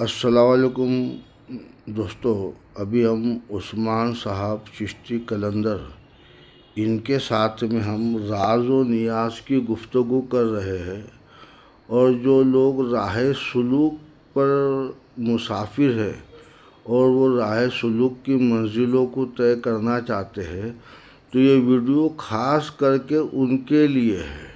السلام علیکم دوستو، ابھی ہم عثمان صاحب چشتی قلندر ان کے ساتھ میں ہم راز و نیاز کی گفتگو کر رہے ہیں، اور جو لوگ راہ سلوک پر مسافر ہیں اور وہ راہ سلوک کی منزلوں کو طے کرنا چاہتے ہیں تو یہ ویڈیو خاص کر کے ان کے لیے ہے۔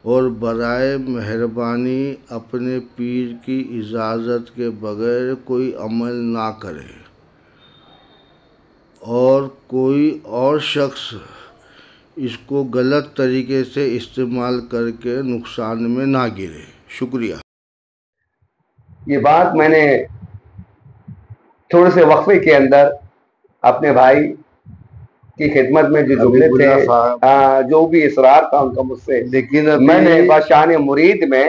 اور برائے مہربانی اپنے پیر کی اجازت کے بغیر کوئی عمل نہ کرے اور کوئی اور شخص اس کو غلط طریقے سے استعمال کر کے نقصان میں نہ گرے۔ شکریہ۔ یہ بات میں نے تھوڑے سے وقفے کے اندر اپنے بھائی کی خدمت میں جو جملے تھے، جو بھی اصرار تھا ان کا مجھ سے، لیکن میں نے بشان مرید میں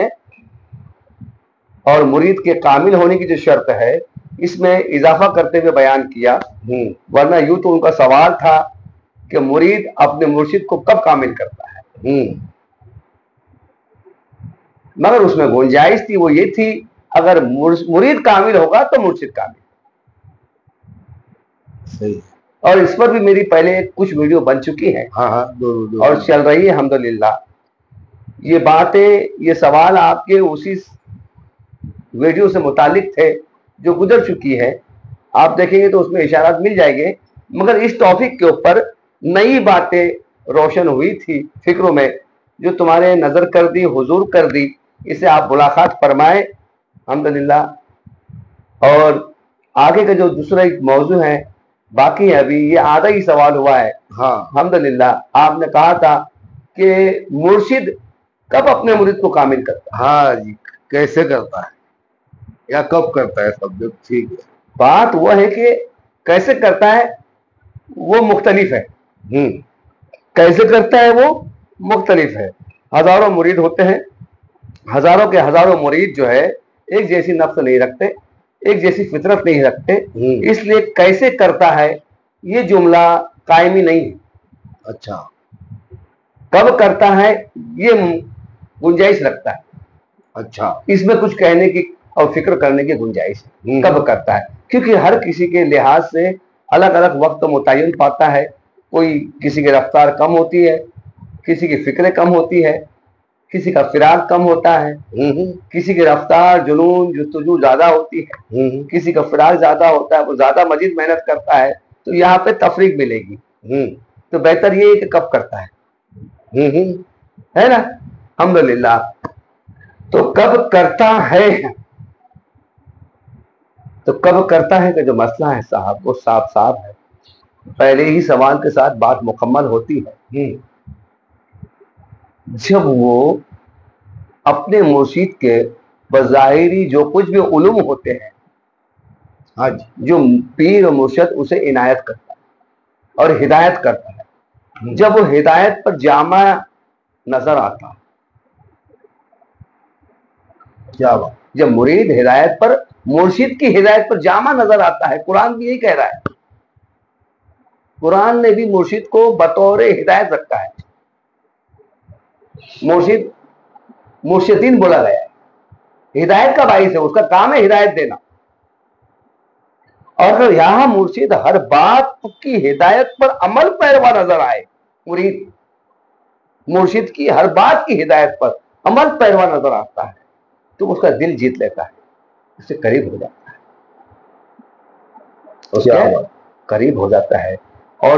اور مرید کے کامل ہونے کی جو شرط ہے اس میں اضافہ کرتے ہوئے بیان کیا، ورنہ یوں تو ان کا سوال تھا کہ مرید اپنے مرشد کو کب کامل کرتا ہے، مگر اس میں گنجائش تھی، وہ یہ تھی اگر مرید کامل ہوگا تو مرشد کامل۔ صحیح۔ اور اس پر بھی میری پہلے کچھ ویڈیو بن چکی ہے اور چل رہی ہے الحمدللہ۔ یہ باتیں، یہ سوال آپ کے اسی ویڈیو سے متعلق تھے جو گزر چکی ہے، آپ دیکھیں گے تو اس میں اشارات مل جائیں گے، مگر اس ٹاپک کے اوپر نئی باتیں روشن ہوئی تھی فکروں میں جو تمہارے نظر کر دی، حضور کر دی، اسے آپ ملاقات فرمائیں الحمدللہ۔ اور آگے کا جو دوسرا ایک موضوع ہے باقی ہے، ابھی یہ آدھا ہی سوال ہوا ہے۔ الحمدللہ آپ نے کہا تھا کہ مرشد کب اپنے مرید کو کامل کرتا ہے؟ ہاں جی، کیسے کرتا ہے یا کب کرتا ہے، سب جو ٹھیک ہے۔ بات وہ ہے کہ کیسے کرتا ہے وہ مختلف ہے، کیسے کرتا ہے وہ مختلف ہے۔ ہزاروں مرید ہوتے ہیں، ہزاروں کے ہزاروں مرید جو ہے ایک جیسی نفس نہیں رکھتے، ایک جیسی فطرت نہیں رکھتے، اس لیے کیسے کرتا ہے یہ جملہ قائم ہی نہیں ہے۔ اچھا، کب کرتا ہے یہ گنجائش رکھتا ہے، اچھا، اس میں کچھ کہنے کی اور فکر کرنے کی گنجائش ہے کب کرتا ہے، کیونکہ ہر کسی کے لحاظ سے الگ الگ وقت متعین پاتا ہے۔ کوئی کسی کی رفتار کم ہوتی ہے، کسی کی فکریں کم ہوتی ہے، کسی کا فراق کم ہوتا ہے، کسی کی رفتار جنون جستجو زیادہ ہوتی ہے، کسی کا فراق زیادہ ہوتا ہے، وہ زیادہ مزید محنت کرتا ہے، تو یہاں پہ تفریق ملے گی۔ تو بہتر یہ ہے کہ کب کرتا ہے نا، الحمدللہ۔ تو کب کرتا ہے، تو کب کرتا ہے کہ جو مسئلہ ہے صاحب وہ صاف صاف ہے، پہلے ہی سوال کے ساتھ بات مکمل ہوتی ہے۔ جب وہ اپنے مرشد کے بظاہری جو کچھ بھی علوم ہوتے ہیں، جو پیر و مرشد اسے عنایت کرتا ہے اور ہدایت کرتا ہے، جب وہ ہدایت پر جامع نظر آتا ہے، کیا بات، جب مرید ہدایت پر، مرشد کی ہدایت پر جامع نظر آتا ہے، قرآن بھی یہی کہہ رہا ہے، قرآن نے بھی مرشد کو بطور ہدایت رکھا ہے، مرشد مرشدین بولا گیا ہے، ہدایت کا باعث ہے، اس کا کام ہے ہدایت دینا۔ اور اگر یہاں مرشد ہر بات کی ہدایت پر عمل پیروا نظر آئے، مرید مرشد کی ہر بات کی ہدایت پر عمل پیروا نظر آتا ہے تو اس کا دل جیت لیتا ہے، اس سے قریب ہو جاتا ہے، اس کے قریب ہو جاتا ہے۔ اور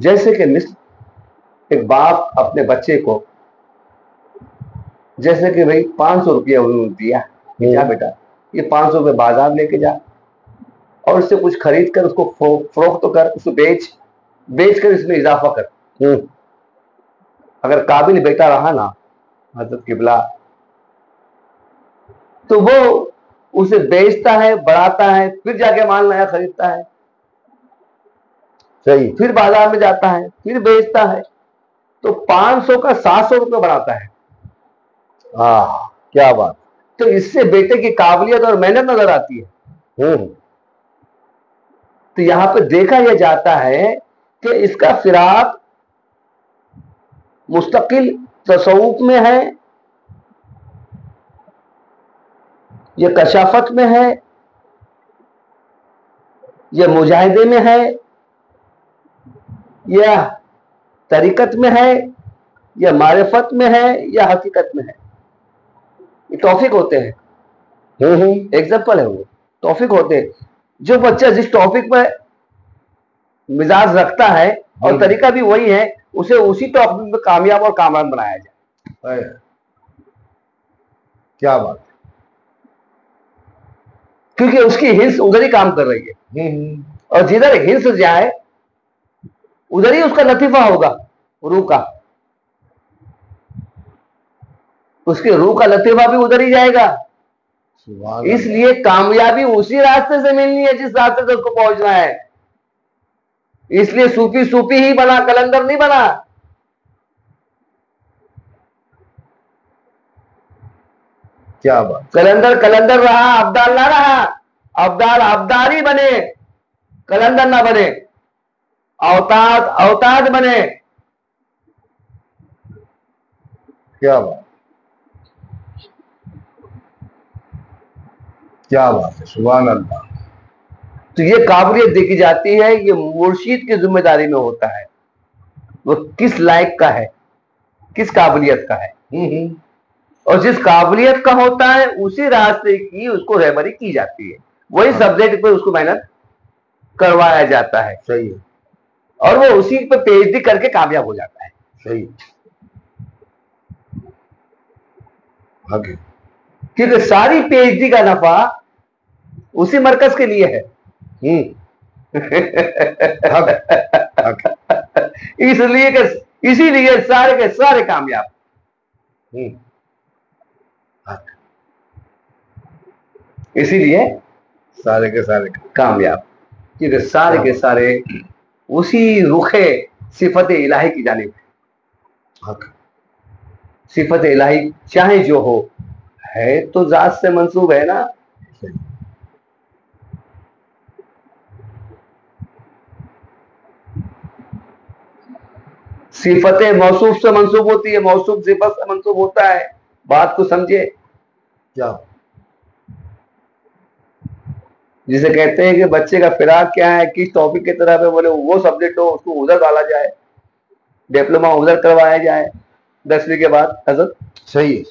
جیسے کہ مثل ایک باپ اپنے بچے کو، جیسے کہ بھئی 500 روپیہ انہوں نے دیا، جا بیٹا یہ 500 روپے بازار لے کے جا اور اس سے کچھ خرید کر اس کو فروخت کر، اس کو بیچ کر اس میں اضافہ کر۔ اگر قابل بیٹا رہا نا حضرت قبلہ، تو وہ اسے بیچتا ہے، بڑھاتا ہے، پھر جا کے مال نیا خریدتا ہے، صحیح، پھر بازار میں جاتا ہے، پھر بیچتا ہے، تو 500 کا 700 روپے بڑھاتا ہے۔ کیا بات، تو اس سے بیٹے کی قابلیت اور محنت نظر آتی ہے۔ تو یہاں پہ دیکھا یہ جاتا ہے کہ اس کا فراق مستقل تصوف میں ہے، یہ کشافت میں ہے، یہ مجاہدے میں ہے یا طریقت میں ہے یا معرفت میں ہے یا حقیقت میں ہے. یہ توفیق ہوتے ہیں. ایگزامپل ہے وہ توفیق ہوتے ہیں. جو بچہ جس ٹاپک پہ مزاج رکھتا ہے اور طریقہ بھی وہی ہے, اسے اسی ٹاپک پہ کامیاب اور کامران بنایا جائے. کیا بات ہے. کیونکہ اس کی ہنس ادھر ہی کام کر رہی ہے, اور جدھر ہنس جائے ادھر ہی اس کا لطیفہ ہوگا, روح کا. اس کے روح کا لطیفہ بھی ادھر ہی جائے گا. اس لیے کامیابی اسی راستے سے ملنی ہے جس راستے سے اس کو پہنچنا ہے. اس لیے صوفی صوفی ہی بنا, کلندر نہیں بنا. کیا بات. کلندر کلندر رہا, ابدال نہ رہا. ابدال ابدال ہی بنے, کلندر نہ بنے. اوتاد اوتاد بنے. کیا بات, کیا بات ہے, سبحان اللہ. تو یہ قابلیت دیکھی جاتی ہے, یہ مرشید کی ذمہ داری میں ہوتا ہے وہ کس لائق کا ہے, کس قابلیت کا ہے. اور جس قابلیت کا ہوتا ہے اسی راستے کی اس کو رہبری کی جاتی ہے, وہی سبجیکٹ پہ اس کو محنت کروایا جاتا ہے. صحیح ہے. اور وہ اسی پہ پی ایچ ڈی کر کے کامیاب ہو جاتا ہے. صحیح. کیونکہ ساری پی ایچ ڈی کا نفع اسی مرکز کے لیے ہے. اسی لیے سارے کے سارے کامیاب. اسی لیے سارے کے سارے کامیاب, کیونکہ سارے کے سارے اسی رخ صفت الہی کی جانب ہے. صفت الہی چاہے جو ہو, ہے تو ذات سے منسوب ہے نا. صفت موصوف سے منسوب ہوتی ہے, موصوف صفت سے منسوب ہوتا ہے. بات کو سمجھے. کیا جسے کہتے ہیں کہ بچے کا فراق کیا ہے, کس ٹاپک کی طرح پہ, بولے وہ سبجیکٹ ہو اس کو ادھر ڈالا جائے, ڈپلوما ادھر کروایا جائے 10ویں کے بعد. حضرت صحیح ہے.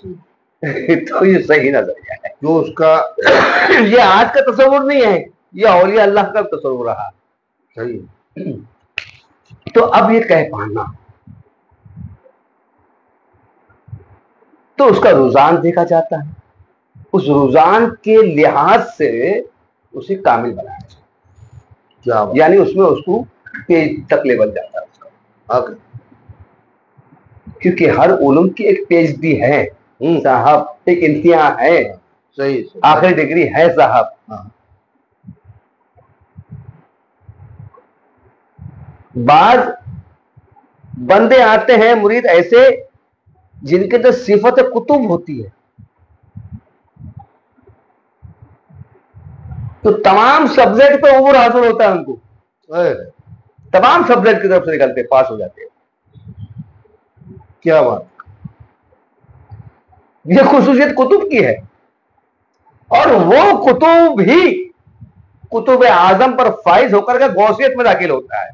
تو یہ صحیح نظریہ ہے. جو اس کا یہ آج کا تصور نہیں ہے, یہ اولیاء اللہ کا تصور رہا. صحیح. تو اب یہ کہہ پانا تو اس کا رجحان دیکھا جاتا ہے, اس رجحان کے لحاظ سے اسے کامل بنایا جائے, یعنی اس میں اس کو پیج تک لیول جاتا ہے اس کا. کیونکہ ہر علوم کی ایک پیج ڈی ہے صاحب, ایک امتحان ہے. صحیح. آخری ڈگری ہے صاحب. بعض بندے آتے ہیں مرید ایسے جن کے تو صفت کتب ہوتی ہے, تو تمام سبجیکٹ پہ عبور حاصل ہوتا ہے ان کو, تمام سبجیکٹ کی طرف سے نکلتے پاس ہو جاتے ہیں. کیا بات. یہ خصوصیت کتب کی ہے, اور وہ کتب ہی کتب اعظم پر فائز ہو کر کے غوثیت میں داخل ہوتا ہے.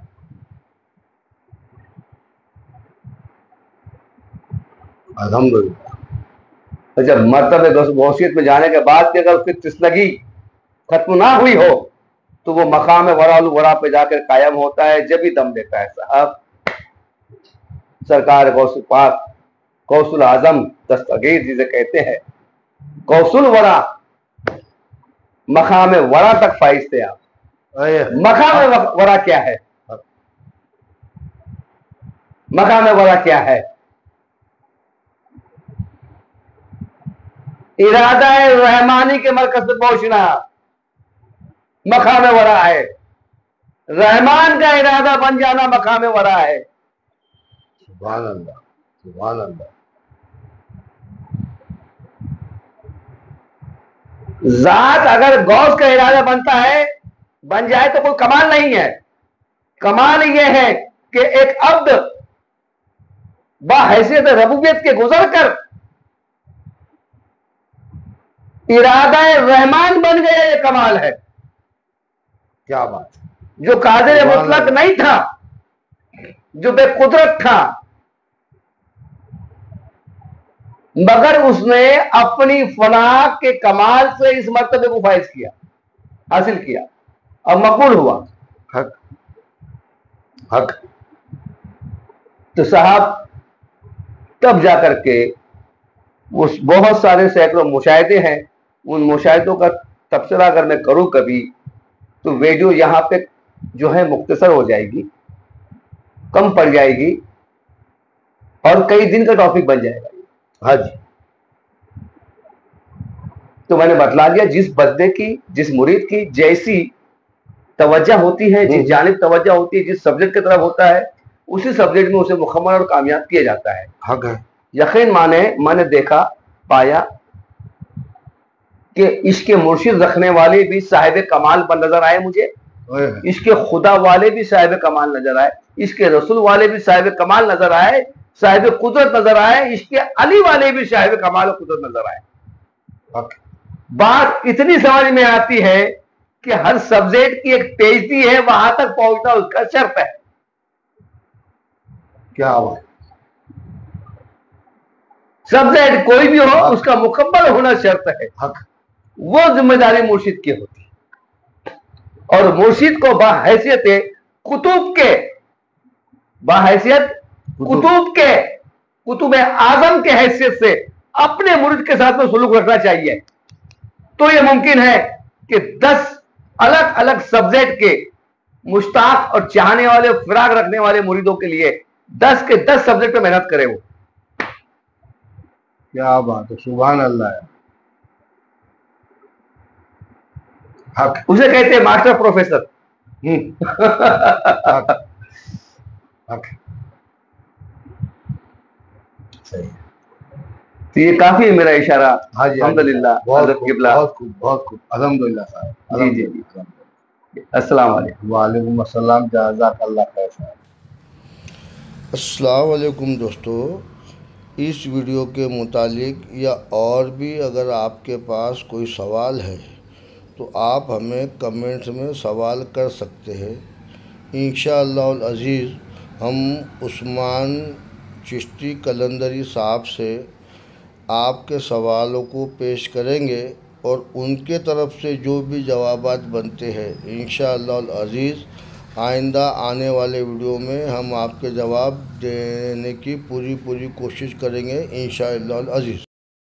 الحمدللہ. جب مرتبہ غوثیت میں جانے کے بعد بھی اگر اس کی تشنگی ختم نہ ہوئی ہو تو وہ مقام ورا پہ جا کر قائم ہوتا ہے, جب ہی دم دیتا ہے صاحب. سرکار غوث پاک غوث العظم دستگیر جسے کہتے ہیں, غوث الورا, مقام ورا تک فائز تھے آپ. مقام ورا کیا ہے, مقام ورا کیا ہے؟ ارادہ رحمانی کے مرکز پہ پہنچنا مقام ورا ہے. رحمان کا ارادہ بن جانا مقام ورا ہے. سبحان اللہ, سبحان اللہ. ذات اگر غوث کا ارادہ بنتا ہے, بن جائے تو کوئی کمال نہیں ہے. کمال یہ ہے کہ ایک عبد بحیثیت ربوبیت کے گزر کر ارادہ رحمان بن گیا, یہ کمال ہے. کیا بات. جو قادر مطلق نہیں تھا، جو بے قدرت تھا، مگر اس نے اپنی فنا کے کمال سے اس مرتبے کو فائز کیا، حاصل کیا اور مقبول ہوا. حق حق. تو صاحب تب جا کر کے بہت سارے سینکڑوں مشاہدے ہیں، ان مشاہدوں کا تبصرہ اگر میں کروں کبھی تو ویڈیو یہاں پہ جو ہے مختصر ہو جائے گی، کم پڑ جائے گی اور کئی دن کا ٹاپک بن جائے گا. ہاں جی. تو میں نے بتلا دیا جس بندے کی، جس مرید کی جیسی توجہ ہوتی ہے، جس جانب توجہ ہوتی ہے، جس سبجیکٹ کی طرف ہوتا ہے، اسی سبجیکٹ میں اسے مکمل اور کامیاب کیا جاتا ہے. حق ہے. یقین مانے میں نے دیکھا پایا کہ عشق مرشد رکھنے والے بھی صاحب کمال پر نظر آئے مجھے، عشق خدا والے بھی صاحب کمال نظر آئے، عشق رسول والے بھی صاحب کمال نظر آئے، صاحب قدرت نظر آئے، عشق علی والے بھی صاحب کمال و قدرت نظر آئے. بات اتنی سمجھ میں آتی ہے کہ ہر سبجیکٹ کی ایک پیشی ہے، وہاں تک پہنچنا اس کا شرط ہے. کیا بات. سبجیکٹ کوئی بھی ہو اس کا مکمل ہونا شرط ہے. حق. وہ ذمہ داری مرشد کی ہوتی ہے، اور مرشد کو باحیثیت کتب کے، باحیثیت کتب کے، کتب اعظم کے حیثیت سے اپنے مرید کے ساتھ میں سلوک رکھنا چاہیے. تو یہ ممکن ہے کہ 10 الگ الگ سبجیکٹ کے مشتاق اور چاہنے والے، فراغ رکھنے والے مریدوں کے لیے 10 کے 10 سبجیکٹ پہ محنت کرے. وہ کیا بات ہے. سبحان اللہ. حق. اسے کہتے ہیں ماسٹر پروفیسر. حق. صحیح. تو یہ کافی ہے میرا اشارہ. الحمدللہ. حضرت قبلہ. بہت خوب، بہت خوب. الحمدللہ صاحب. جی جی جی. السلام علیکم. وعلیکم السلام. جزاک اللہ خیر. السلام علیکم دوستو. اس ویڈیو کے متعلق یا اور بھی اگر آپ کے پاس کوئی سوال ہے تو آپ ہمیں کمنٹس میں سوال کر سکتے ہیں. انشاءاللہ العزیز ہم عثمان چشتی قلندری صاحب سے آپ کے سوالوں کو پیش کریں گے اور ان کے طرف سے جو بھی جوابات بنتے ہیں انشاءاللہ العزیز آئندہ آنے والے ویڈیو میں ہم آپ کے جواب دینے کی پوری کوشش کریں گے انشاءاللہ العزیز.